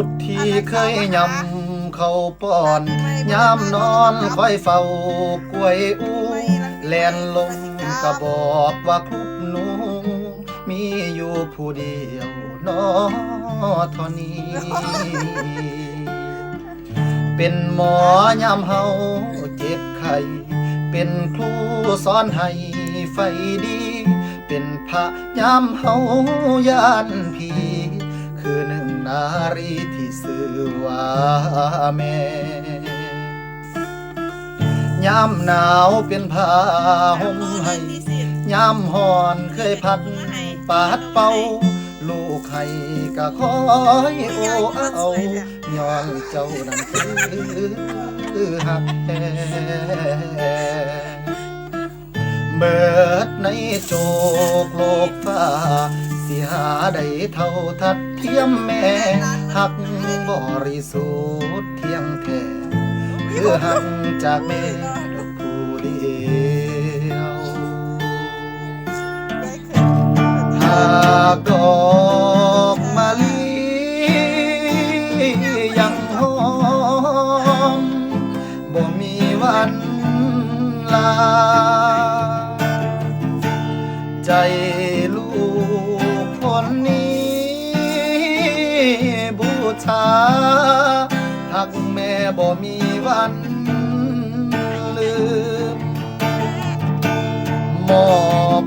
ดที่เคยยำเขาป้อนยามนอนคอยเฝ้ากล้วยอู้แลนลงก็บอกว่าคลุบหนูมีอยู่ผู้เดียวนอเท่านี้ เป็นหมอยามเฮาเจ็บไข้เป็นครูสอนให้ไฟดี เป็นพระยามเฮายานผีคือหนึ่งนารีที่สื่อว่าแม่ยามหนาวเป็นผ้าห่มให้ยามฮ้อนเคยพัดปาดเป่าลูกให้ก็คอยโอ้เอาย้อนเจ้านั้นคือหักแท้เบิดในโจกโลกฟ้าสิหาได้เท่าทัดเทียมแม่หักบริสุทธิ์เที่ยงแท้คือหักจากแม่ดอกผู้เดียวหากดอกมะลิยังหอมบ่มีวันลาใจลูกคนนี้บูชาหักแม่บ่มีวันลืมมอบ